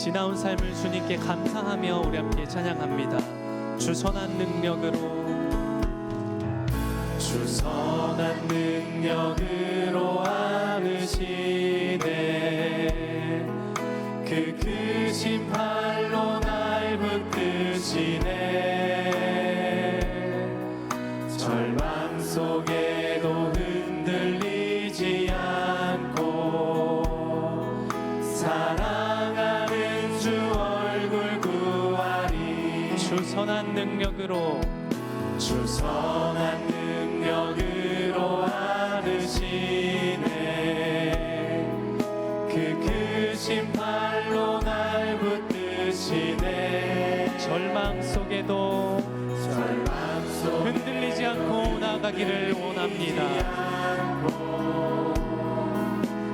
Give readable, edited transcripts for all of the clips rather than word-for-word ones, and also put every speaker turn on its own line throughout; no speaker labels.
지나온 삶을 주님께 감사하며 우리 함께 찬양합니다. 주 선한 능력으로, 주 선한 능력으로 안으시네. 그 크신 팔로 날 붙드시네. 절망 속에도 흔들리지 않고 사랑하는 주 얼굴 구하리. 주 선한 능력으로, 주 선한 능력으로 안으시네. 그 크신 팔로 날 붙드시네. 절망 속에도 흔들리지 않고 나가기를 원합니다.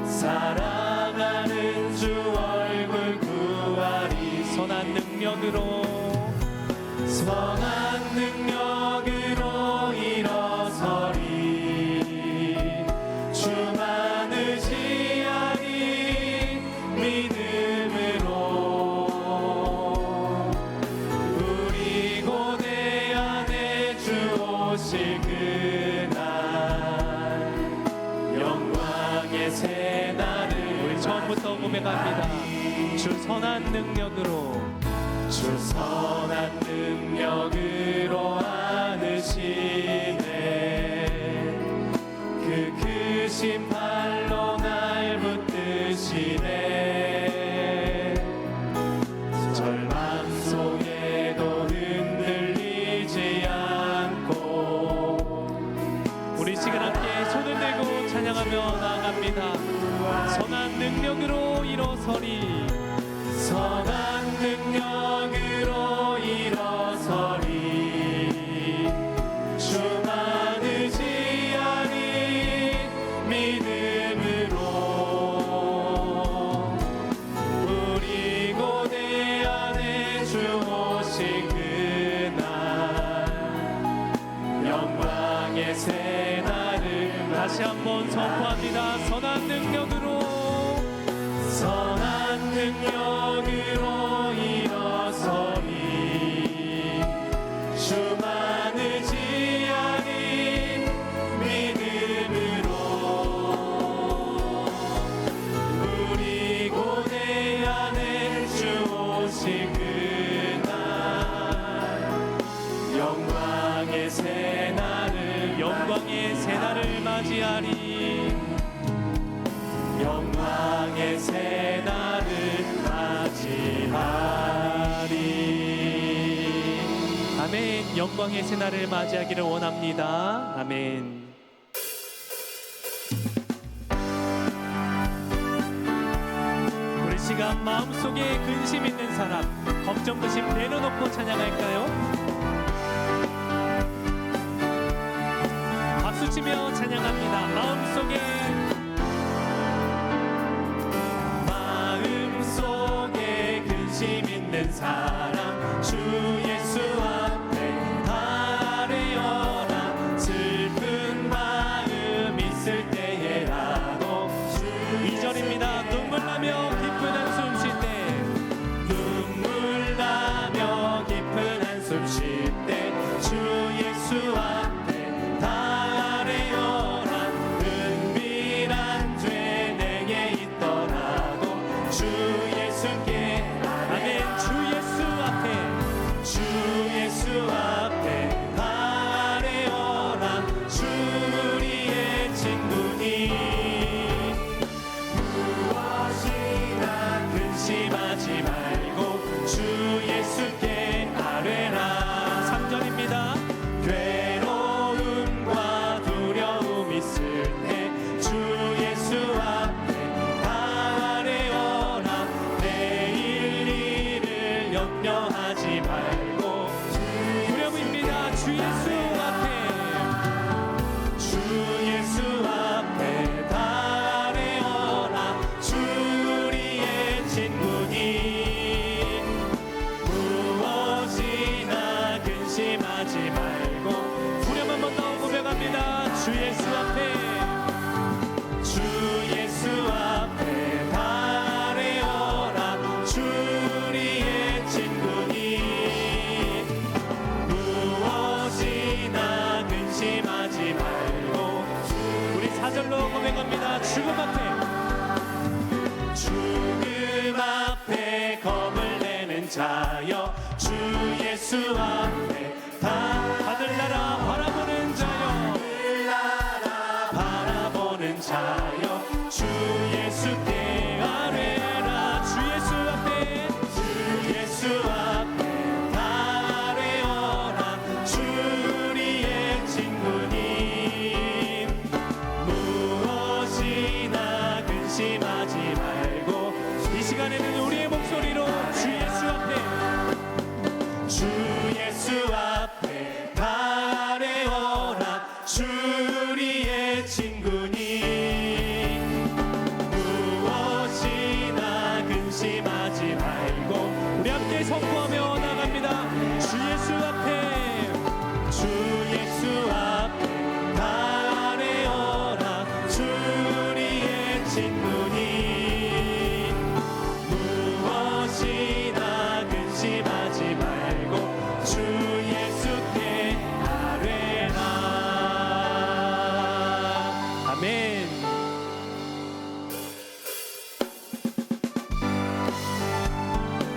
사랑하는 주 얼굴 구하리. 선한 능력으로, 선한 능력으로 일어서리. 주만 의지하니 믿음으로. 우리 고대 안에 주 오실 그날 영광의 새날을 우리 처음부터 고백합니다. 주 선한 능력으로, 주 선한 능력으로 안으시네. 그 크신 팔로 날 붙드시네. 절망 속에도 흔들리지 않고 우리 시간 함께 손을 들고 찬양하며 나아갑니다. 선한 능력으로 일어서리. 선한 능력으로 일어서리. 주만 의지하니 믿음으로. 우리 고대 안에 주 오실 그날 영광의 새날을 다시 한번 선포합니다. 선한 능력으로, 선한 능력으로 일어서리. 주만 의지하니 믿음으로. 우리 고대 안에 주 오실 그날 영광의 새날을 맞이하리. 영광의 새날을 맞이하리. 아멘. 영광의 새날을 맞이하기를 원합니다. 아멘. 우리 시간 마음속에 근심 있는 사람, 걱정 근심 내려놓고 찬양할까요? 박수치며 찬양합니다. 마음속에 근심 있는 사람, 주 예수 앞에 아뢰어라. 슬픈 마음 있을 때에라도 2절입니다. 눈물 나며 깊은 한숨 쉴 때, 눈물 나며 깊은 한숨 쉴 때 주 예수 앞에 은밀한 죄 내게 있더라도 주 예수께. 아멘. 주 예수 앞에 아뢰어라. 주 우리의 친구니 무엇이나 근심하지 말고 주 예수께 아뢰라. 3절입니다. 괴로움과 두려움 있을 때 주 예수 앞에 아뢰어라. 내일 일을 염려하지 말고. 두려움입니다. 주 예수 앞에, 주 예수 앞에 아뢰어라. 주 우리의 친구니 무엇이나 근심하지 말고. 두려움 한 번 더 고백합니다. 주 예수 앞에, 주 예수 앞에 아뢰어라. 주 예수 앞에 하늘나라 바라보는 자여 바라보는 자여 주 예수께 아뢰라 주 예수 앞에 다 아뢰어라 주 우리의 친구님 무엇이나 근심하지 말고 이 시간에는 우리의 목소리로 주 예수 앞에 다 아뢰어라 주 우리의 친구님 무엇이나 근심하지 말고 우리 함께 선포하며 나갑니다. 주 예수 앞에 다 아뢰어라 주 우리의 친구님 무엇이나 근심하지 말고 주 예수께 아뢰라. 아멘.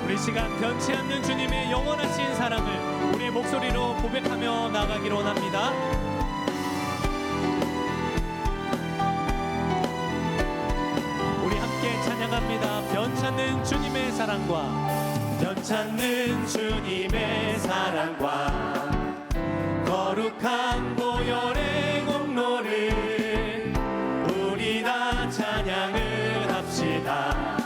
우리 시간 변치 않는 주님의 영원하신 사랑을 우리의 목소리로 고백하며 나가기로 합니다. 우리 함께 찬양합니다. 변찮는 주님의 사랑과 변찮는 주님의 사랑과 거룩한 보혈의 공로를 우리 다 찬양을 합시다.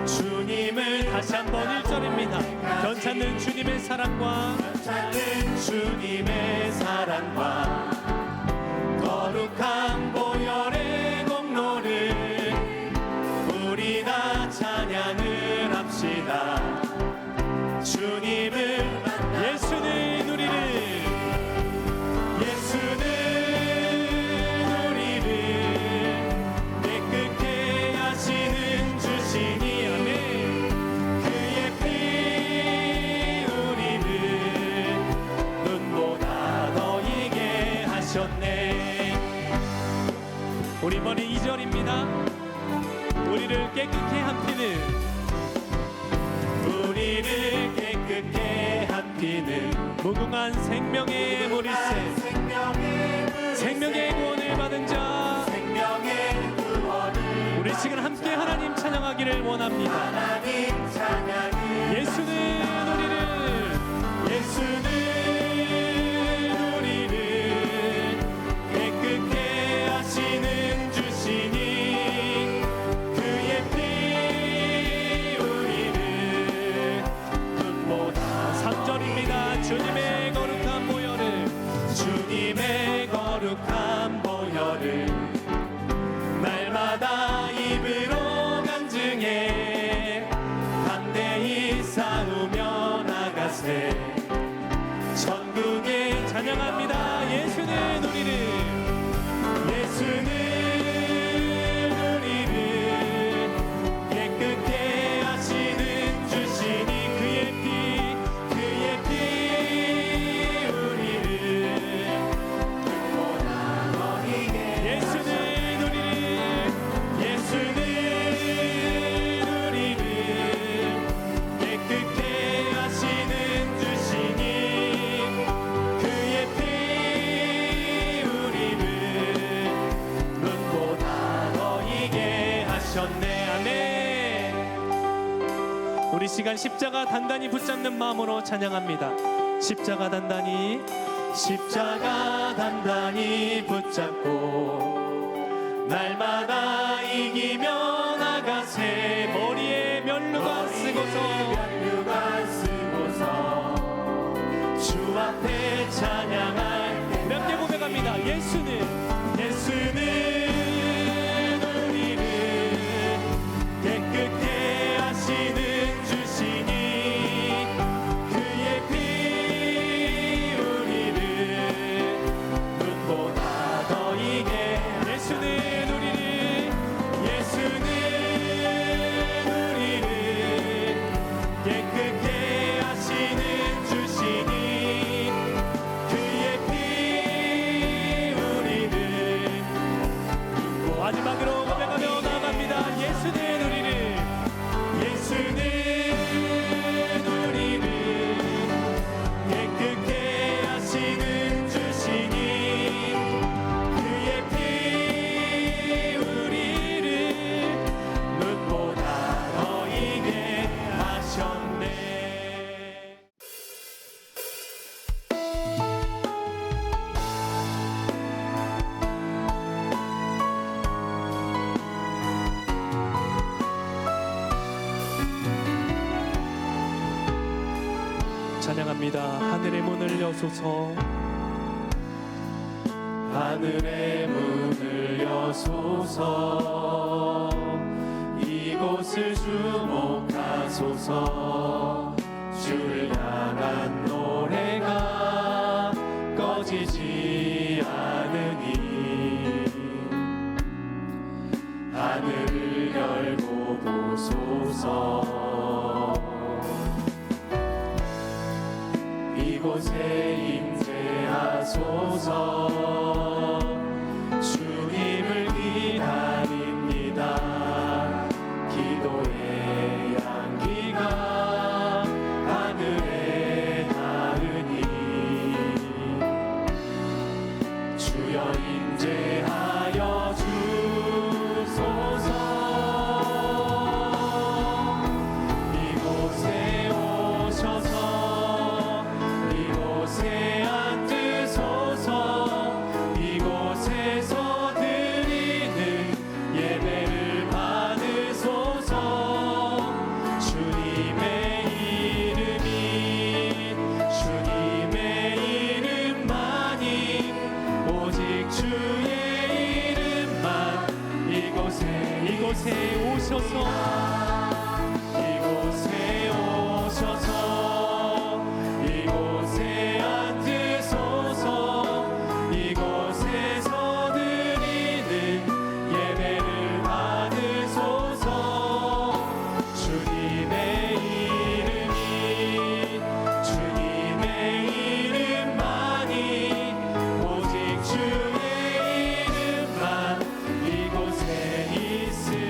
주님을 다시 한번 1절입니다. 변찮는 주님의 사랑과 변찮는 주님의 사랑과 거룩한 보혈의 공로를 우리 다 찬양을 합시다. 주님을 예수는 우리를 깨끗게 하시는 주시니 아멘. 그의 피 우리를 눈보다 더 이게 하셨네. 우리 머리 2절입니다. 우리를 깨끗게 한 피는 무궁한 생명의 보리새 생명의 구원을 받은 자 우리 시간 함께 하나님 찬양하기를 원합니다. 예수는 우리를 깨끗게 하시는 주시니 그의 피 우리를 눈보다 3절입니다. 주님의 거룩한 보혈을 날마다 입으로 간증해 담대히 싸우며 나가세. 천국에 찬양합니다. 예수는 우리를 깨끗게 하시는 주시니 그의 피 우리 시간 십자가 단단히 붙잡는 마음으로 찬양합니다. 십자가 단단히 붙잡고 날마다 이기며 나가세. 머리에 면류관 쓰고서 주 앞에 찬양할 때 몇 개 고백합니다. 예수는 우리를 깨끗게 하시는 주시니 그의 피 우리를 눈보다 더 이게 예수는 우리를 깨끗게 하시는 주시니 그의 피 우리를 기도합니다. 하늘의 문을 여소서, 하늘의 문을 여소서, 이곳을 주목하소서. 주를 향한 노래가 꺼지지 않으니 하늘을 열고 보소서. 이곳에 임재하소서. 주님을 기다립니다. 기도의 향기가 하늘에 닿으니 주여 임재하여 주소서. 이곳에 오셔서 이곳에 앉으소서. 이곳에서 드리는 예배를 받으소서. 주님의 이름이 주님의 이름만이 오직 주의 이름만 이곳에 오셔서 이곳에 오셔서 이곳에 앉으소서. 이곳에서 드리는 예배를 받으소서. 주님의 이름이 주님의 이름만이 오직 주의 이름만 이곳에 있습니다.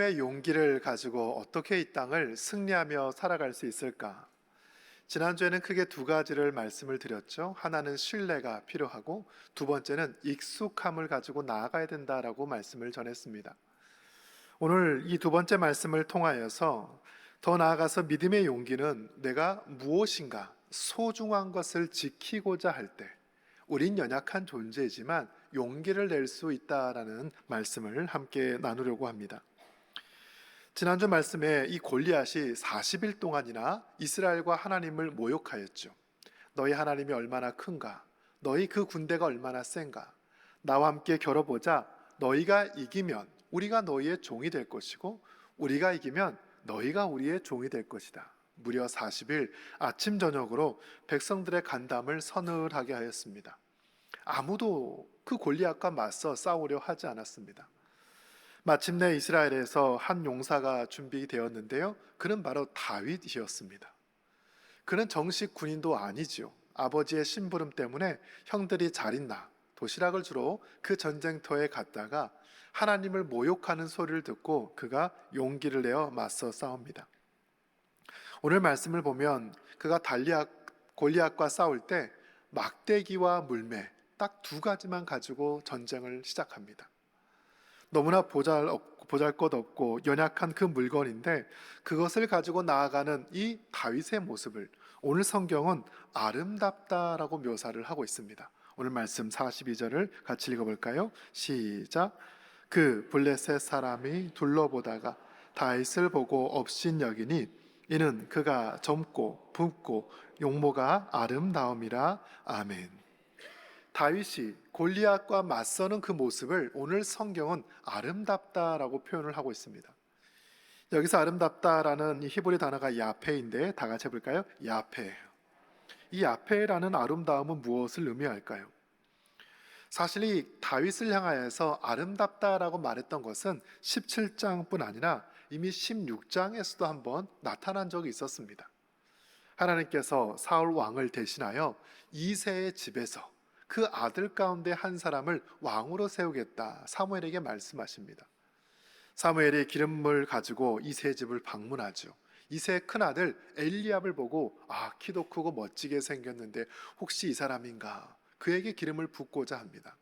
믿음의 용기를 가지고 어떻게 이 땅을 승리하며 살아갈 수 있을까? 지난주에는 크게 두 가지를 말씀을 드렸죠. 하나는 신뢰가 필요하고 두 번째는 익숙함을 가지고 나아가야 된다라고 말씀을 전했습니다. 오늘 이 두 번째 말씀을 통하여서 더 나아가서 믿음의 용기는 내가 무엇인가 소중한 것을 지키고자 할 때 우린 연약한 존재이지만 용기를 낼 수 있다라는 말씀을 함께 나누려고 합니다. 지난주 말씀에 이 골리앗이 40일 동안이나 이스라엘과 하나님을 모욕하였죠. 너희 하나님이 얼마나 큰가? 너희 그 군대가 얼마나 센가? 나와 함께 겨뤄보자. 너희가 이기면 우리가 너희의 종이 될 것이고 우리가 이기면 너희가 우리의 종이 될 것이다. 무려 40일 아침 저녁으로 백성들의 간담을 서늘하게 하였습니다. 아무도 그 골리앗과 맞서 싸우려 하지 않았습니다. 마침내 이스라엘에서 한 용사가 준비되었는데요. 그는 바로 다윗이었습니다. 그는 정식 군인도 아니지요. 아버지의 심부름 때문에 형들이 잘 있나 도시락을 주러 그 전쟁터에 갔다가 하나님을 모욕하는 소리를 듣고 그가 용기를 내어 맞서 싸웁니다. 오늘 말씀을 보면 그가 골리앗과 싸울 때 막대기와 물매 딱 두 가지만 가지고 전쟁을 시작합니다. 너무나 보잘것없고 연약한 그 물건인데 그것을 가지고 나아가는 이 다윗의 모습을 오늘 성경은 아름답다라고 묘사를 하고 있습니다. 오늘 말씀 42절을 같이 읽어볼까요? 시작. 그 블레셋 사람이 둘러보다가 다윗을 보고 업신여기니 이는 그가 젊고 붓고 용모가 아름다움이라. 아멘. 다윗이 골리앗과 맞서는 그 모습을 오늘 성경은 아름답다라고 표현을 하고 있습니다. 여기서 아름답다라는 이 히브리 단어가 야페인데 다 같이 해볼까요? 야페. 이 야페라는 아름다움은 무엇을 의미할까요? 사실 이 다윗을 향하여서 아름답다라고 말했던 것은 17장뿐 아니라 이미 16장에서도 한번 나타난 적이 있었습니다. 하나님께서 사울 왕을 대신하여 이새의 집에서 그 아들 가운데 한 사람을 왕으로 세우겠다 사무엘에게 말씀하십니다. 사무엘이 기름을 가지고 이새의 집을 방문하죠. 이새의 큰아들 엘리압을 보고 키도 크고 멋지게 생겼는데 혹시 이 사람인가? 그에게 기름을 붓고자 합니다.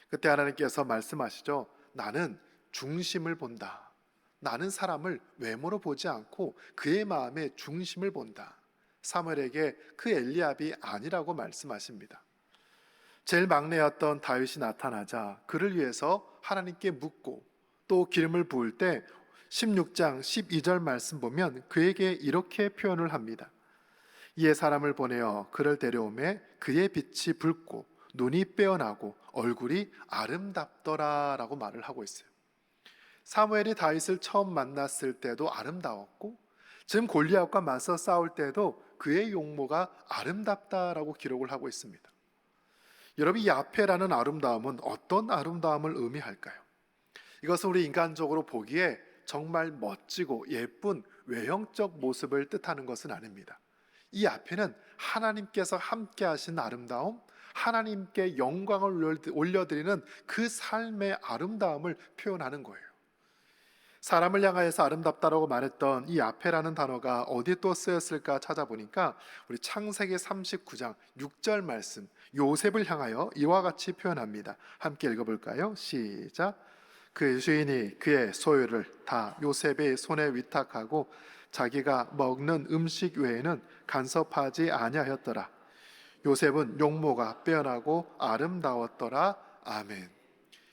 그때 하나님께서 말씀하시죠. 나는 중심을 본다. 나는 사람을 외모로 보지 않고 그의 마음의 중심을 본다. 사무엘에게 그 엘리압이 아니라고 말씀하십니다. 제일 막내였던 다윗이 나타나자 그를 위해서 하나님께 묻고 또 기름을 부을 때 16장 12절 말씀 보면 그에게 이렇게 표현을 합니다. 이에 사람을 보내어 그를 데려오매 그의 빛이 붉고 눈이 빼어나고 얼굴이 아름답더라 라고 말을 하고 있어요. 사무엘이 다윗을 처음 만났을 때도 아름다웠고 지금 골리앗과 맞서 싸울 때도 그의 용모가 아름답다라고 기록을 하고 있습니다. 여러분, 이 야페라는 아름다움은 어떤 아름다움을 의미할까요? 이것은 우리 인간적으로 보기에 정말 멋지고 예쁜 외형적 모습을 뜻하는 것은 아닙니다. 이 야페는 하나님께서 함께 하신 아름다움, 하나님께 영광을 올려드리는 그 삶의 아름다움을 표현하는 거예요. 사람을 향하여서 아름답다라고 말했던 이 야페라는 단어가 어디에 또 쓰였을까 찾아보니까 우리 창세기 39장 6절 말씀 요셉을 향하여 이와 같이 표현합니다. 함께 읽어볼까요? 시작. 그 주인이 그의 소유를 다 요셉의 손에 위탁하고 자기가 먹는 음식 외에는 간섭하지 아니하였더라. 요셉은 용모가 빼어나고 아름다웠더라. 아멘.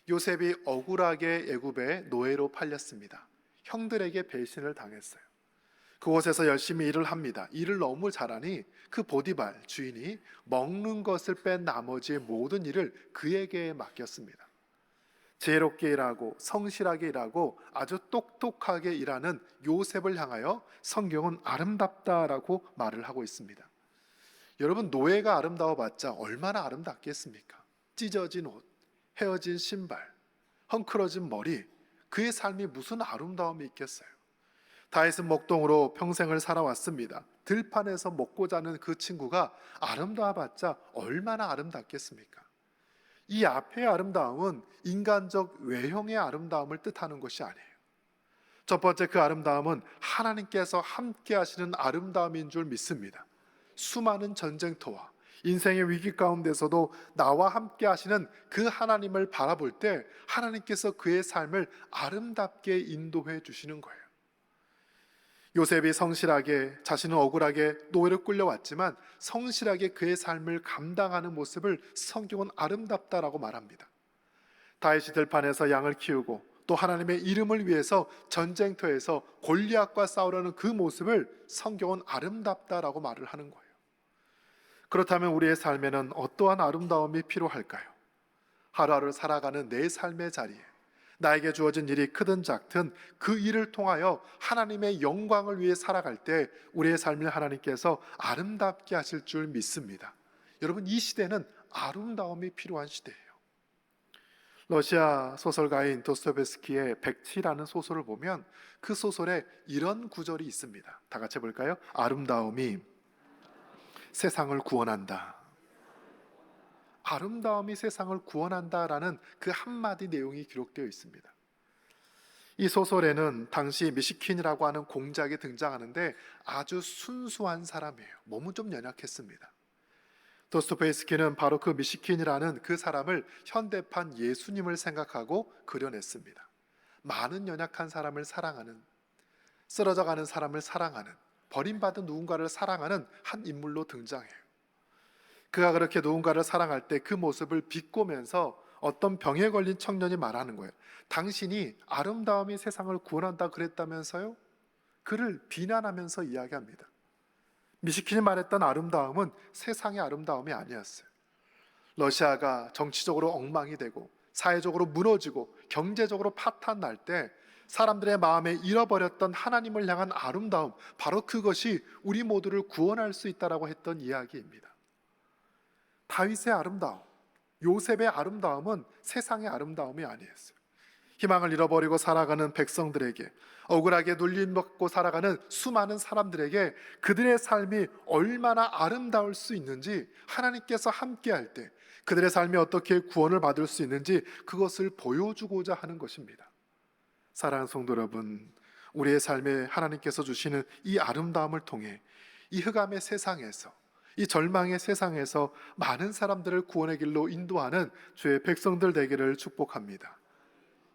요셉이 억울하게 애굽의 노예로 팔렸습니다. 형들에게 배신을 당했어요. 그곳에서 열심히 일을 합니다. 일을 너무 잘하니 그 보디발 주인이 먹는 것을 뺀 나머지의 모든 일을 그에게 맡겼습니다. 지혜롭게 일하고 성실하게 일하고 아주 똑똑하게 일하는 요셉을 향하여 성경은 아름답다라고 말을 하고 있습니다. 여러분, 노예가 아름다워봤자 얼마나 아름답겠습니까? 찢어진 옷, 헤어진 신발, 헝클어진 머리, 그의 삶이 무슨 아름다움이 있겠어요? 다윗은 목동으로 평생을 살아왔습니다. 들판에서 먹고 자는 그 친구가 아름다워봤자 얼마나 아름답겠습니까? 이 앞의 아름다움은 인간적 외형의 아름다움을 뜻하는 것이 아니에요. 첫 번째 그 아름다움은 하나님께서 함께 하시는 아름다움인 줄 믿습니다. 수많은 전쟁터와 인생의 위기 가운데서도 나와 함께 하시는 그 하나님을 바라볼 때 하나님께서 그의 삶을 아름답게 인도해 주시는 거예요. 요셉이 성실하게, 자신은 억울하게 노예로 끌려왔지만 성실하게 그의 삶을 감당하는 모습을 성경은 아름답다라고 말합니다. 다윗이 들판에서 양을 키우고 또 하나님의 이름을 위해서 전쟁터에서 골리앗과 싸우려는 그 모습을 성경은 아름답다라고 말을 하는 거예요. 그렇다면 우리의 삶에는 어떠한 아름다움이 필요할까요? 하루하루 살아가는 내 삶의 자리에 나에게 주어진 일이 크든 작든 그 일을 통하여 하나님의 영광을 위해 살아갈 때 우리의 삶을 하나님께서 아름답게 하실 줄 믿습니다. 여러분, 이 시대는 아름다움이 필요한 시대예요. 러시아 소설가인 도스토옙스키의 백치라는 소설을 보면 그 소설에 이런 구절이 있습니다. 다 같이 볼까요? 아름다움이 세상을 구원한다. 아름다움이 세상을 구원한다라는 그 한마디 내용이 기록되어 있습니다. 이 소설에는 당시 미시킨이라고 하는 공작이 등장하는데 아주 순수한 사람이에요. 몸은 좀 연약했습니다. 도스토옙스키는 바로 그 미시킨이라는 그 사람을 현대판 예수님을 생각하고 그려냈습니다. 많은 연약한 사람을 사랑하는, 쓰러져가는 사람을 사랑하는, 버림받은 누군가를 사랑하는 한 인물로 등장해요. 그가 그렇게 누군가를 사랑할 때 그 모습을 비꼬면서 어떤 병에 걸린 청년이 말하는 거예요. 당신이 아름다움이 세상을 구원한다 그랬다면서요? 그를 비난하면서 이야기합니다. 미시킨이 말했던 아름다움은 세상의 아름다움이 아니었어요. 러시아가 정치적으로 엉망이 되고 사회적으로 무너지고 경제적으로 파탄 날 때 사람들의 마음에 잃어버렸던 하나님을 향한 아름다움, 바로 그것이 우리 모두를 구원할 수 있다라고 했던 이야기입니다. 다윗의 아름다움, 요셉의 아름다움은 세상의 아름다움이 아니었어요. 희망을 잃어버리고 살아가는 백성들에게, 억울하게 눌림받고 살아가는 수많은 사람들에게 그들의 삶이 얼마나 아름다울 수 있는지, 하나님께서 함께할 때 그들의 삶이 어떻게 구원을 받을 수 있는지 그것을 보여주고자 하는 것입니다. 사랑하는 성도 여러분, 우리의 삶에 하나님께서 주시는 이 아름다움을 통해 이 흑암의 세상에서, 이 절망의 세상에서 많은 사람들을 구원의 길로 인도하는 주의 백성들 되기를 축복합니다.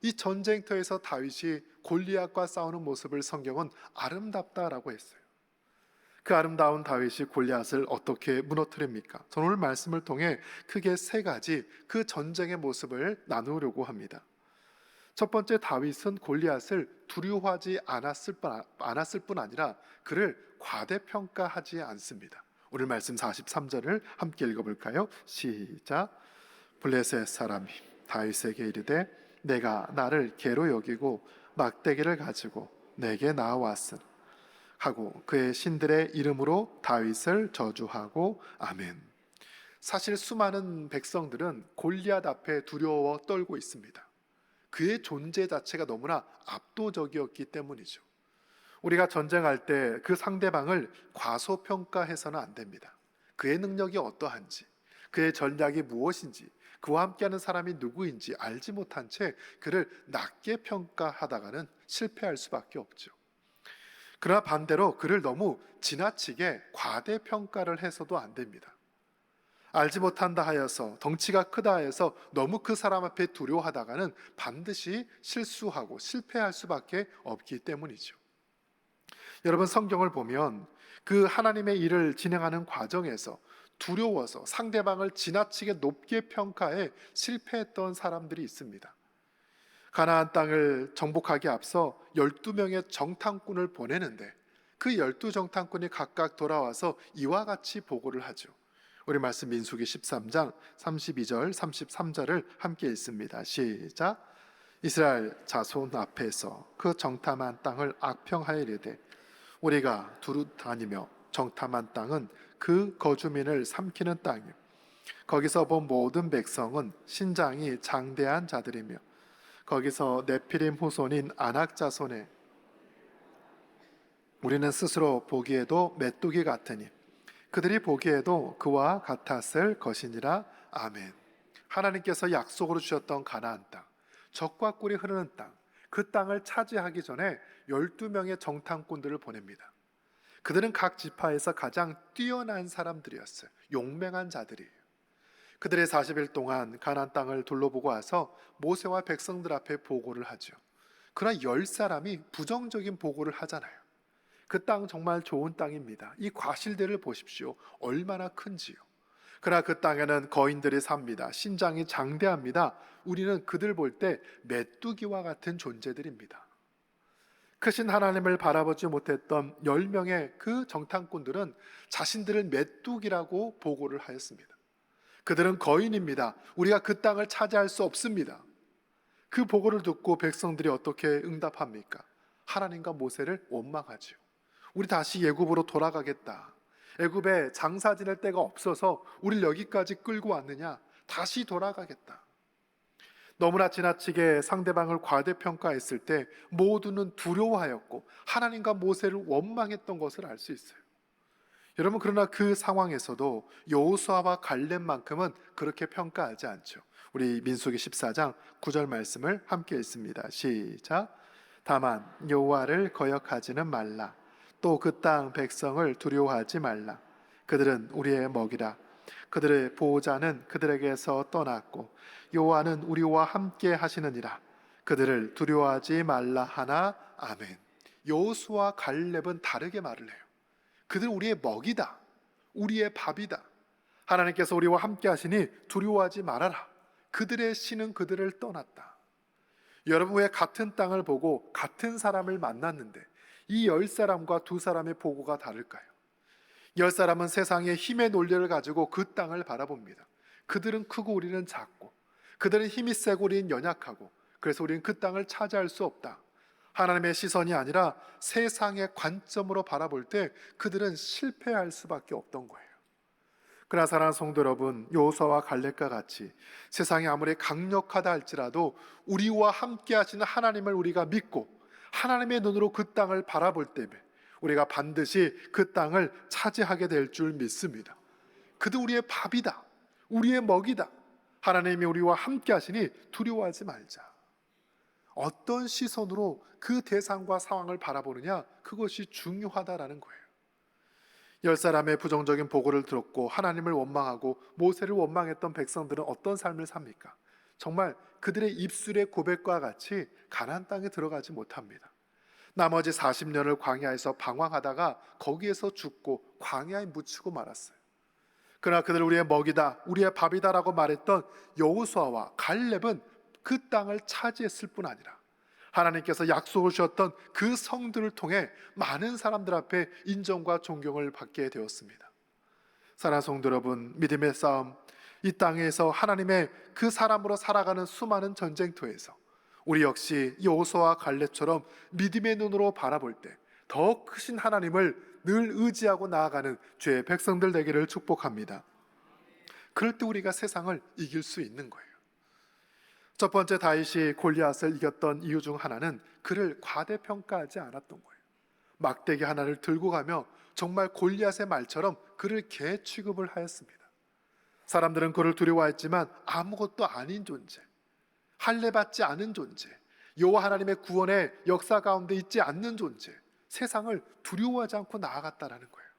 이 전쟁터에서 다윗이 골리앗과 싸우는 모습을 성경은 아름답다라고 했어요. 그 아름다운 다윗이 골리앗을 어떻게 무너뜨립니까? 저는 오늘 말씀을 통해 크게 세 가지 그 전쟁의 모습을 나누려고 합니다. 첫 번째, 다윗은 골리앗을 두려워하지 않았을 뿐 아니라 그를 과대평가하지 않습니다. 오늘 말씀 43절을 함께 읽어볼까요? 시작. 블레셋 사람이 다윗에게 이르되 내가 나를 개로 여기고 막대기를 가지고 내게 나아왔으니 하고 그의 신들의 이름으로 다윗을 저주하고 아멘. 사실 수많은 백성들은 골리앗 앞에 두려워 떨고 있습니다. 그의 존재 자체가 너무나 압도적이었기 때문이죠. 우리가 전쟁할 때 그 상대방을 과소평가해서는 안 됩니다. 그의 능력이 어떠한지, 그의 전략이 무엇인지, 그와 함께하는 사람이 누구인지 알지 못한 채 그를 낮게 평가하다가는 실패할 수밖에 없죠. 그러나 반대로 그를 너무 지나치게 과대평가를 해서도 안 됩니다. 알지 못한다 하여서, 덩치가 크다 하여서 너무 그 사람 앞에 두려워하다가는 반드시 실수하고 실패할 수밖에 없기 때문이죠. 여러분, 성경을 보면 그 하나님의 일을 진행하는 과정에서 두려워서 상대방을 지나치게 높게 평가해 실패했던 사람들이 있습니다. 가나안 땅을 정복하기 앞서 12명의 정탐꾼을 보내는데 그 12정탐꾼이 각각 돌아와서 이와 같이 보고를 하죠. 우리 말씀 민수기 13장 32절 33절을 함께 읽습니다. 시작. 이스라엘 자손 앞에서 그 정탐한 땅을 악평하여 이르되 우리가 두루 다니며 정탐한 땅은 그 거주민을 삼키는 땅이요 거기서 본 모든 백성은 신장이 장대한 자들이며 거기서 네피림 후손인 아낙 자손에 우리는 스스로 보기에도 메뚜기 같으니 그들이 보기에도 그와 같았을 것이니라. 아멘. 하나님께서 약속으로 주셨던 가나안 땅, 젖과 꿀이 흐르는 땅, 그 땅을 차지하기 전에 12명의 정탐꾼들을 보냅니다. 그들은 각 지파에서 가장 뛰어난 사람들이었어요. 용맹한 자들이에요. 그들의 40일 동안 가나안 땅을 둘러보고 와서 모세와 백성들 앞에 보고를 하죠. 그러나 10사람이 부정적인 보고를 하잖아요. 그 땅 정말 좋은 땅입니다. 이 과실들을 보십시오. 얼마나 큰지요. 그러나 그 땅에는 거인들이 삽니다. 신장이 장대합니다. 우리는 그들 볼 때 메뚜기와 같은 존재들입니다. 크신 하나님을 바라보지 못했던 10명의 그 정탐꾼들은 자신들을 메뚜기라고 보고를 하였습니다. 그들은 거인입니다. 우리가 그 땅을 차지할 수 없습니다. 그 보고를 듣고 백성들이 어떻게 응답합니까? 하나님과 모세를 원망하죠. 우리 다시 애굽으로 돌아가겠다. 애굽에 장사 지낼 데가 없어서 우리를 여기까지 끌고 왔느냐? 다시 돌아가겠다. 너무나 지나치게 상대방을 과대평가했을 때 모두는 두려워하였고 하나님과 모세를 원망했던 것을 알 수 있어요. 여러분, 그러나 그 상황에서도 여호수아와 갈렙만큼은 그렇게 평가하지 않죠. 우리 민수기 14장 9절 말씀을 함께 읽습니다. 시작. 다만 여호와를 거역하지는 말라. 또 그 땅 백성을 두려워하지 말라. 그들은 우리의 먹이라. 그들의 보호자는 그들에게서 떠났고 여호와는 우리와 함께 하시느니라. 그들을 두려워하지 말라 하나. 아멘. 여호수아 갈렙은 다르게 말을 해요. 그들 우리의 먹이다. 우리의 밥이다. 하나님께서 우리와 함께 하시니 두려워하지 말아라. 그들의 신은 그들을 떠났다. 여러분, 왜 같은 땅을 보고 같은 사람을 만났는데 이 10사람과 2사람의 보고가 다를까요? 10사람은 세상의 힘의 논리를 가지고 그 땅을 바라봅니다. 그들은 크고 우리는 작고, 그들은 힘이 세고 우리는 연약하고, 그래서 우리는 그 땅을 차지할 수 없다. 하나님의 시선이 아니라 세상의 관점으로 바라볼 때 그들은 실패할 수밖에 없던 거예요. 그러나 사랑하는 성도 여러분, 여호수아와 갈렙과 같이 세상이 아무리 강력하다 할지라도 우리와 함께 하시는 하나님을 우리가 믿고 하나님의 눈으로 그 땅을 바라볼 때에 우리가 반드시 그 땅을 차지하게 될 줄 믿습니다. 그도 우리의 밥이다. 우리의 먹이다. 하나님이 우리와 함께 하시니 두려워하지 말자. 어떤 시선으로 그 대상과 상황을 바라보느냐, 그것이 중요하다라는 거예요. 10사람의 부정적인 보고를 들었고 하나님을 원망하고 모세를 원망했던 백성들은 어떤 삶을 삽니까? 정말 그들의 입술의 고백과 같이 가나안 땅에 들어가지 못합니다. 나머지 40년을 광야에서 방황하다가 거기에서 죽고 광야에 묻히고 말았어요. 그러나 그들 우리의 먹이다, 우리의 밥이다라고 말했던 여호수아와 갈렙은 그 땅을 차지했을 뿐 아니라 하나님께서 약속을 주셨던 그 성들을 통해 많은 사람들 앞에 인정과 존경을 받게 되었습니다. 사랑하는 성도 여러분, 믿음의 싸움, 이 땅에서 하나님의 그 사람으로 살아가는 수많은 전쟁터에서 우리 역시 여호수아와 갈렙처럼 믿음의 눈으로 바라볼 때 더 크신 하나님을 늘 의지하고 나아가는 죄의 백성들 되기를 축복합니다. 그럴 때 우리가 세상을 이길 수 있는 거예요. 첫 번째, 다윗이 골리앗을 이겼던 이유 중 하나는 그를 과대평가하지 않았던 거예요. 막대기 하나를 들고 가며 정말 골리앗의 말처럼 그를 개 취급을 하였습니다. 사람들은 그를 두려워했지만 아무것도 아닌 존재, 할례받지 않은 존재, 여호와 하나님의 구원의 역사 가운데 있지 않는 존재, 세상을 두려워하지 않고 나아갔다라는 거예요.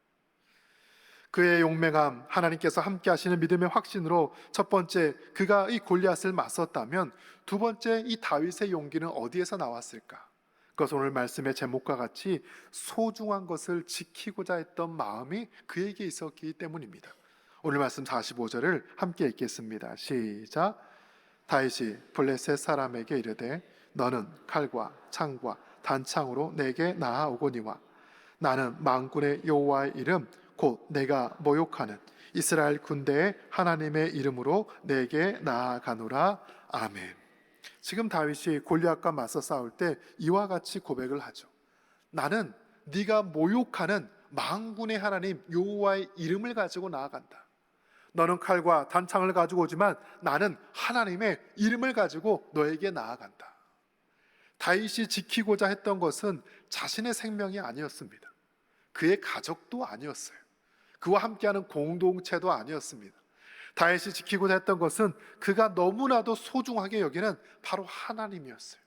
그의 용맹함, 하나님께서 함께 하시는 믿음의 확신으로 첫 번째, 그가 이 골리앗을 맞섰다면 두 번째, 이 다윗의 용기는 어디에서 나왔을까? 그것은 오늘 말씀의 제목과 같이 소중한 것을 지키고자 했던 마음이 그에게 있었기 때문입니다. 오늘 말씀 45절을 함께 읽겠습니다. 시작. 다윗이 블레셋 사람에게 이르되 너는 칼과 창과 단창으로 내게 나아오거니와 나는 만군의 여호와의 이름 곧 내가 모욕하는 이스라엘 군대의 하나님의 이름으로 내게 나아가노라. 아멘. 지금 다윗이 골리앗과 맞서 싸울 때 이와 같이 고백을 하죠. 나는 네가 모욕하는 만군의 하나님 여호와의 이름을 가지고 나아간다. 너는 칼과 단창을 가지고 오지만 나는 하나님의 이름을 가지고 너에게 나아간다. 다윗이 지키고자 했던 것은 자신의 생명이 아니었습니다. 그의 가족도 아니었어요. 그와 함께하는 공동체도 아니었습니다. 다윗이 지키고자 했던 것은 그가 너무나도 소중하게 여기는 바로 하나님이었어요.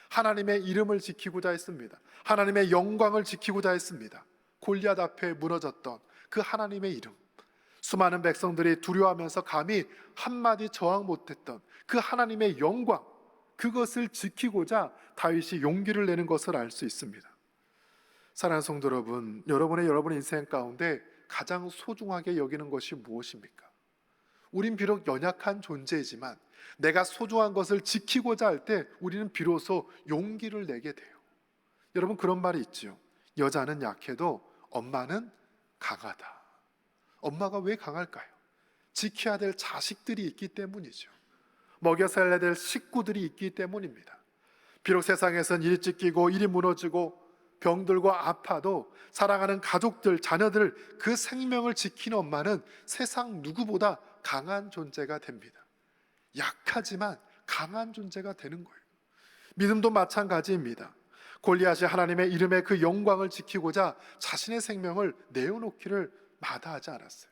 하나님의 이름을 지키고자 했습니다. 하나님의 영광을 지키고자 했습니다. 골리앗 앞에 무너졌던 그 하나님의 이름, 수많은 백성들이 두려워하면서 감히 한마디 저항 못했던 그 하나님의 영광, 그것을 지키고자 다윗이 용기를 내는 것을 알 수 있습니다. 사랑하는 성도 여러분, 여러분의 인생 가운데 가장 소중하게 여기는 것이 무엇입니까? 우린 비록 연약한 존재이지만 내가 소중한 것을 지키고자 할 때 우리는 비로소 용기를 내게 돼요. 여러분, 그런 말이 있죠. 여자는 약해도 엄마는 강하다. 엄마가 왜 강할까요? 지켜야 될 자식들이 있기 때문이죠. 먹여 살려야 될 식구들이 있기 때문입니다. 비록 세상에선 일이 찢기고 일이 무너지고 병들고 아파도 사랑하는 가족들, 자녀들, 그 생명을 지키는 엄마는 세상 누구보다 강한 존재가 됩니다. 약하지만 강한 존재가 되는 거예요. 믿음도 마찬가지입니다. 골리앗이 하나님의 이름의 그 영광을 지키고자 자신의 생명을 내어놓기를 마다하지 않았어요.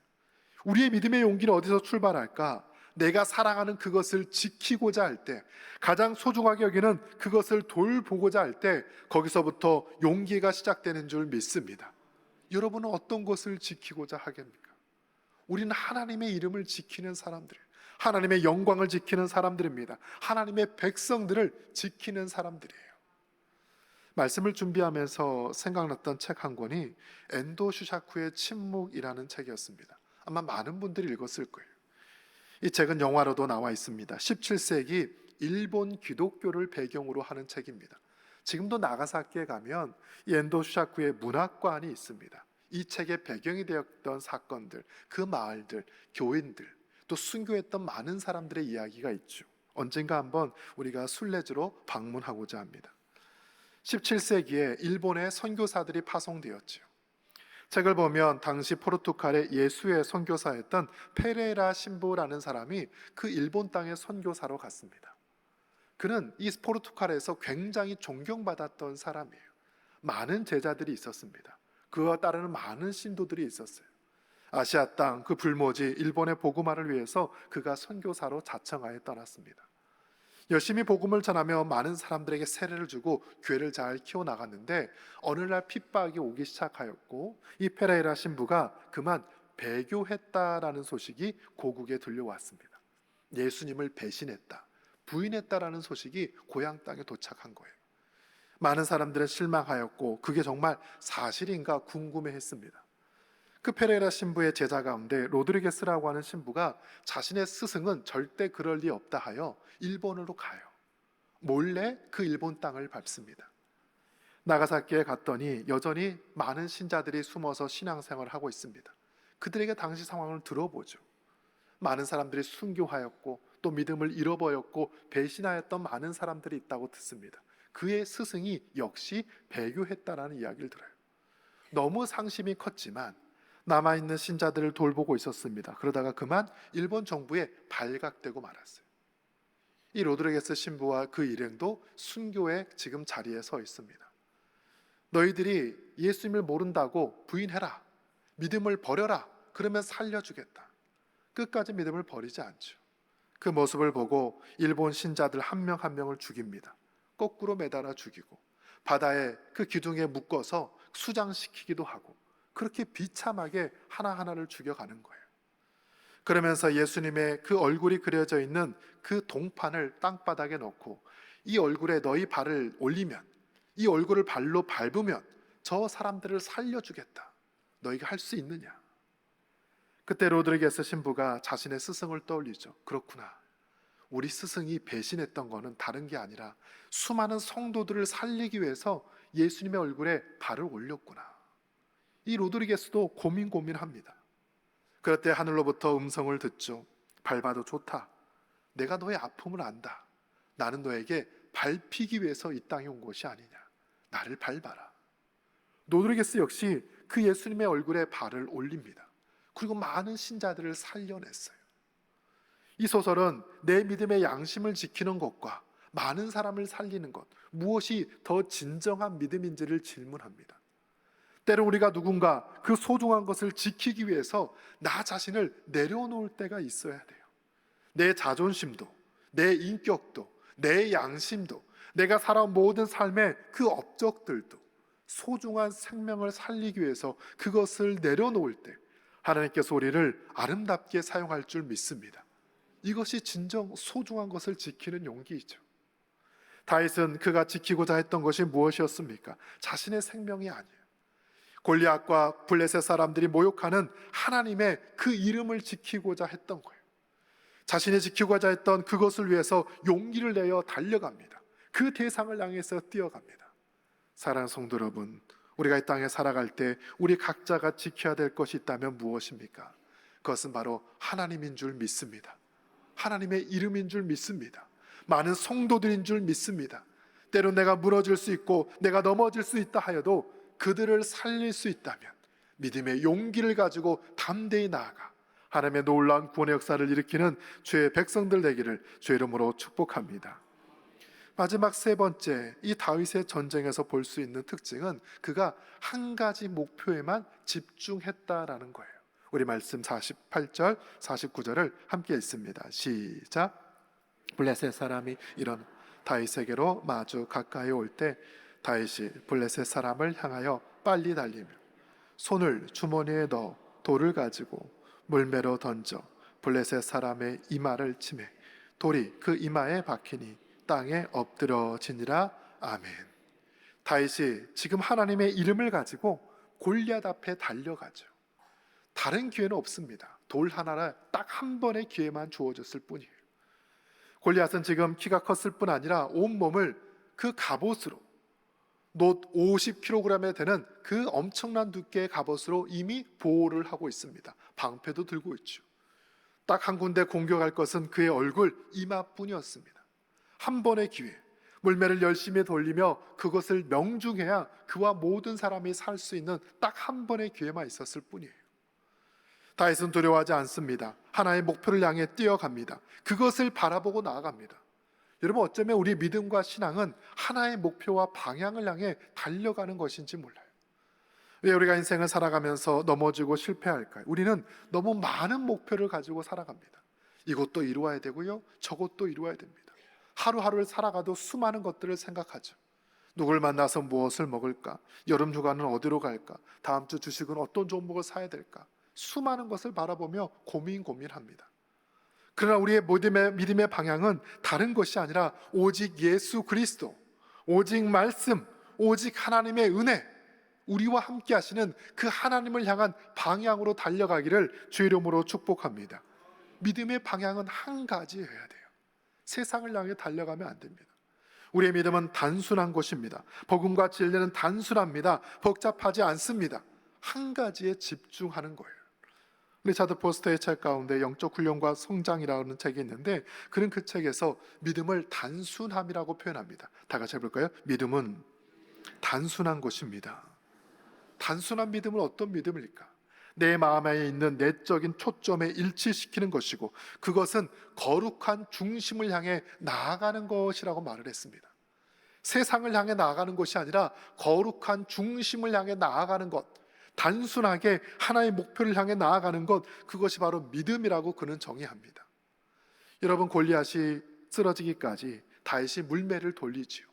우리의 믿음의 용기는 어디서 출발할까? 내가 사랑하는 그것을 지키고자 할 때, 가장 소중하게 여기는 그것을 돌보고자 할 때 거기서부터 용기가 시작되는 줄 믿습니다. 여러분은 어떤 것을 지키고자 하겠습니까? 우리는 하나님의 이름을 지키는 사람들이에요. 하나님의 영광을 지키는 사람들입니다. 하나님의 백성들을 지키는 사람들이에요. 말씀을 준비하면서 생각났던 책 한 권이 엔도 슈샤쿠의 침묵이라는 책이었습니다. 아마 많은 분들이 읽었을 거예요. 이 책은 영화로도 나와 있습니다. 17세기 일본 기독교를 배경으로 하는 책입니다. 지금도 나가사키에 가면 이 엔도 슈샤쿠의 문학관이 있습니다. 이 책의 배경이 되었던 사건들, 그 마을들, 교인들, 또 순교했던 많은 사람들의 이야기가 있죠. 언젠가 한번 우리가 순례지로 방문하고자 합니다. 17세기에 일본의 선교사들이 파송되었죠. 책을 보면 당시 포르투갈의 예수의 선교사였던 페레라 신부라는 사람이 그 일본 땅의 선교사로 갔습니다. 그는 이 포르투갈에서 굉장히 존경받았던 사람이에요. 많은 제자들이 있었습니다. 그와 따르는 많은 신도들이 있었어요. 아시아 땅 그 불모지 일본의 복음화를 위해서 그가 선교사로 자청하여 떠났습니다. 열심히 복음을 전하며 많은 사람들에게 세례를 주고 교회를 잘 키워나갔는데 어느 날 핍박이 오기 시작하였고 이 페레이라 신부가 그만 배교했다라는 소식이 고국에 들려왔습니다. 예수님을 배신했다, 부인했다라는 소식이 고향 땅에 도착한 거예요. 많은 사람들은 실망하였고 그게 정말 사실인가 궁금해했습니다. 그 페레이라 신부의 제자 가운데 로드리게스라고 하는 신부가 자신의 스승은 절대 그럴 리 없다 하여 일본으로 가요. 몰래 그 일본 땅을 밟습니다. 나가사키에 갔더니 여전히 많은 신자들이 숨어서 신앙생활을 하고 있습니다. 그들에게 당시 상황을 들어보죠. 많은 사람들이 순교하였고 또 믿음을 잃어버렸고 배신하였던 많은 사람들이 있다고 듣습니다. 그의 스승이 역시 배교했다라는 이야기를 들어요. 너무 상심이 컸지만 남아있는 신자들을 돌보고 있었습니다. 그러다가 그만 일본 정부에 발각되고 말았어요. 이 로드리게스 신부와 그 일행도 순교의 지금 자리에 서 있습니다. 너희들이 예수님을 모른다고 부인해라, 믿음을 버려라, 그러면 살려주겠다. 끝까지 믿음을 버리지 않죠. 그 모습을 보고 일본 신자들 한 명 한 명을 죽입니다. 거꾸로 매달아 죽이고 바다에 그 기둥에 묶어서 수장시키기도 하고 그렇게 비참하게 하나하나를 죽여가는 거예요. 그러면서 예수님의 그 얼굴이 그려져 있는 그 동판을 땅바닥에 넣고 이 얼굴에 너희 발을 올리면, 이 얼굴을 발로 밟으면 저 사람들을 살려주겠다. 너희가 할 수 있느냐? 그때 로드리게스 신부가 자신의 스승을 떠올리죠. 그렇구나. 우리 스승이 배신했던 거는 다른 게 아니라 수많은 성도들을 살리기 위해서 예수님의 얼굴에 발을 올렸구나. 이 로드리게스도 고민합니다. 그럴 때 하늘로부터 음성을 듣죠. 밟아도 좋다. 내가 너의 아픔을 안다. 나는 너에게 밟히기 위해서 이 땅에 온 것이 아니냐. 나를 밟아라. 로드리게스 역시 그 예수님의 얼굴에 발을 올립니다. 그리고 많은 신자들을 살려냈어요. 이 소설은 내 믿음의 양심을 지키는 것과 많은 사람을 살리는 것, 무엇이 더 진정한 믿음인지를 질문합니다. 때로 우리가 누군가 그 소중한 것을 지키기 위해서 나 자신을 내려놓을 때가 있어야 돼요. 내 자존심도, 내 인격도, 내 양심도, 내가 살아온 모든 삶의 그 업적들도 소중한 생명을 살리기 위해서 그것을 내려놓을 때 하나님께서 우리를 아름답게 사용할 줄 믿습니다. 이것이 진정 소중한 것을 지키는 용기이죠. 다윗은 그가 지키고자 했던 것이 무엇이었습니까? 자신의 생명이 아니에요. 골리앗과 블레셋 사람들이 모욕하는 하나님의 그 이름을 지키고자 했던 거예요. 자신이 지키고자 했던 그것을 위해서 용기를 내어 달려갑니다. 그 대상을 향해서 뛰어갑니다. 사랑하는 성도 여러분, 우리가 이 땅에 살아갈 때 우리 각자가 지켜야 될 것이 있다면 무엇입니까? 그것은 바로 하나님인 줄 믿습니다. 하나님의 이름인 줄 믿습니다. 많은 성도들인 줄 믿습니다. 때론 내가 무너질 수 있고 내가 넘어질 수 있다 하여도 그들을 살릴 수 있다면 믿음의 용기를 가지고 담대히 나아가 하나님의 놀라운 구원의 역사를 일으키는 주의 백성들 되기를 주의 이름으로 축복합니다. 마지막 세 번째, 이 다윗의 전쟁에서 볼 수 있는 특징은 그가 한 가지 목표에만 집중했다라는 거예요. 우리 말씀 48절, 49절을 함께 읽습니다. 시작. 블레셋 사람이 일어나 다윗에게로 마주 가까이 올 때 다윗이 블레셋 사람을 향하여 빨리 달리며 손을 주머니에 넣어 돌을 가지고 물매로 던져 블레셋 사람의 이마를 치매 돌이 그 이마에 박히니 땅에 엎드러지니라. 아멘. 다윗이 지금 하나님의 이름을 가지고 골리앗 앞에 달려가죠. 다른 기회는 없습니다. 돌 하나를 딱 한 번의 기회만 주어졌을 뿐이에요. 골리앗은 지금 키가 컸을 뿐 아니라 온몸을 그 갑옷으로, 놋 50kg에 되는 그 엄청난 두께의 갑옷으로 이미 보호를 하고 있습니다. 방패도 들고 있죠. 딱 한 군데 공격할 것은 그의 얼굴 이마뿐이었습니다. 한 번의 기회, 물매를 열심히 돌리며 그것을 명중해야 그와 모든 사람이 살 수 있는 딱 한 번의 기회만 있었을 뿐이에요. 다윗은 두려워하지 않습니다. 하나의 목표를 향해 뛰어갑니다. 그것을 바라보고 나아갑니다. 여러분, 어쩌면 우리 믿음과 신앙은 하나의 목표와 방향을 향해 달려가는 것인지 몰라요. 왜 우리가 인생을 살아가면서 넘어지고 실패할까요? 우리는 너무 많은 목표를 가지고 살아갑니다. 이것도 이루어야 되고요, 저것도 이루어야 됩니다. 하루하루를 살아가도 수많은 것들을 생각하죠. 누굴 만나서 무엇을 먹을까? 여름 휴가는 어디로 갈까? 다음 주 주식은 어떤 종목을 사야 될까? 수많은 것을 바라보며 고민합니다. 그러나 우리의 믿음의 방향은 다른 것이 아니라 오직 예수 그리스도, 오직 말씀, 오직 하나님의 은혜, 우리와 함께 하시는 그 하나님을 향한 방향으로 달려가기를 주의 이름으로 축복합니다. 믿음의 방향은 한 가지여야 돼요. 세상을 향해 달려가면 안 됩니다. 우리의 믿음은 단순한 것입니다. 복음과 진리는 단순합니다. 복잡하지 않습니다. 한 가지에 집중하는 거예요. 리차드 포스터의 책 가운데 영적 훈련과 성장이라는 책이 있는데 그는 그 책에서 믿음을 단순함이라고 표현합니다. 다 같이 해볼까요? 믿음은 단순한 것입니다. 단순한 믿음은 어떤 믿음일까? 내 마음에 있는 내적인 초점에 일치시키는 것이고 그것은 거룩한 중심을 향해 나아가는 것이라고 말을 했습니다. 세상을 향해 나아가는 것이 아니라 거룩한 중심을 향해 나아가는 것, 단순하게 하나의 목표를 향해 나아가는 것, 그것이 바로 믿음이라고 그는 정의합니다. 여러분, 골리앗이 쓰러지기까지 다윗이 물매를 돌리지요.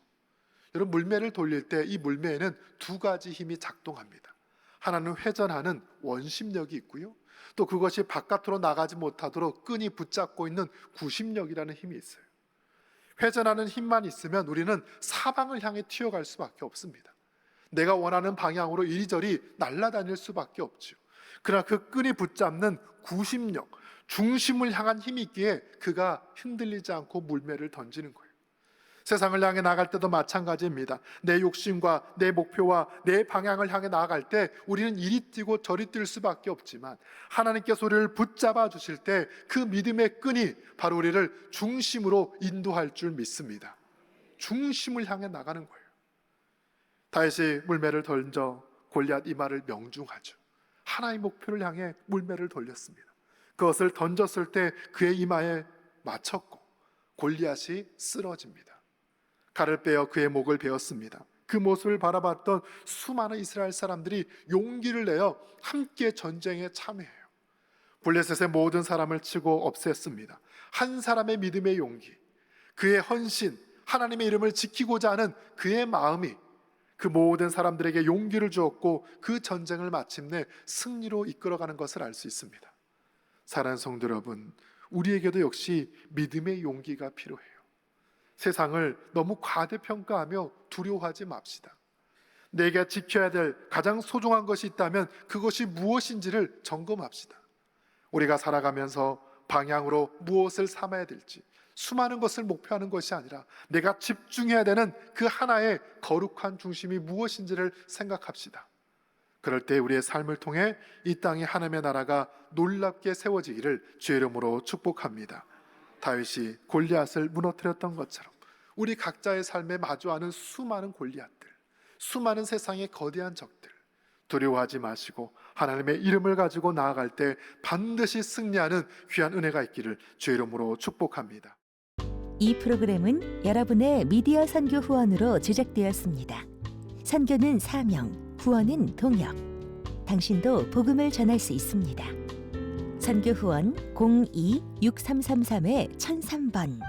여러분, 물매를 돌릴 때 이 물매에는 두 가지 힘이 작동합니다. 하나는 회전하는 원심력이 있고요, 또 그것이 바깥으로 나가지 못하도록 끈이 붙잡고 있는 구심력이라는 힘이 있어요. 회전하는 힘만 있으면 우리는 사방을 향해 튀어갈 수밖에 없습니다. 내가 원하는 방향으로 이리저리 날아다닐 수밖에 없죠. 그러나 그 끈이 붙잡는 구심력, 중심을 향한 힘이 있기에 그가 흔들리지 않고 물매를 던지는 거예요. 세상을 향해 나갈 때도 마찬가지입니다. 내 욕심과 내 목표와 내 방향을 향해 나아갈 때 우리는 이리 뛰고 저리 뛸 수밖에 없지만 하나님께서 우리를 붙잡아 주실 때 그 믿음의 끈이 바로 우리를 중심으로 인도할 줄 믿습니다. 중심을 향해 나가는 거예요. 다윗이 물매를 던져 골리앗 이마를 명중하죠. 하나의 목표를 향해 물매를 돌렸습니다. 그것을 던졌을 때 그의 이마에 맞췄고 골리앗이 쓰러집니다. 칼을 빼어 그의 목을 베었습니다. 그 모습을 바라봤던 수많은 이스라엘 사람들이 용기를 내어 함께 전쟁에 참여해요. 블레셋의 모든 사람을 치고 없앴습니다. 한 사람의 믿음의 용기, 그의 헌신, 하나님의 이름을 지키고자 하는 그의 마음이 그 모든 사람들에게 용기를 주었고 그 전쟁을 마침내 승리로 이끌어가는 것을 알 수 있습니다. 사랑하는 성도 여러분, 우리에게도 역시 믿음의 용기가 필요해요. 세상을 너무 과대평가하며 두려워하지 맙시다. 내가 지켜야 될 가장 소중한 것이 있다면 그것이 무엇인지를 점검합시다. 우리가 살아가면서 방향으로 무엇을 삼아야 될지, 수많은 것을 목표하는 것이 아니라 내가 집중해야 되는 그 하나의 거룩한 중심이 무엇인지를 생각합시다. 그럴 때 우리의 삶을 통해 이 땅에 하나님의 나라가 놀랍게 세워지기를 주의 이름으로 축복합니다. 다윗이 골리앗을 무너뜨렸던 것처럼 우리 각자의 삶에 마주하는 수많은 골리앗들, 수많은 세상의 거대한 적들, 두려워하지 마시고 하나님의 이름을 가지고 나아갈 때 반드시 승리하는 귀한 은혜가 있기를 주의 이름으로 축복합니다.
이 프로그램은 여러분의 미디어 선교 후원으로 제작되었습니다. 선교는 사명, 후원은 동역. 당신도 복음을 전할 수 있습니다. 선교 후원 02-6333-1003번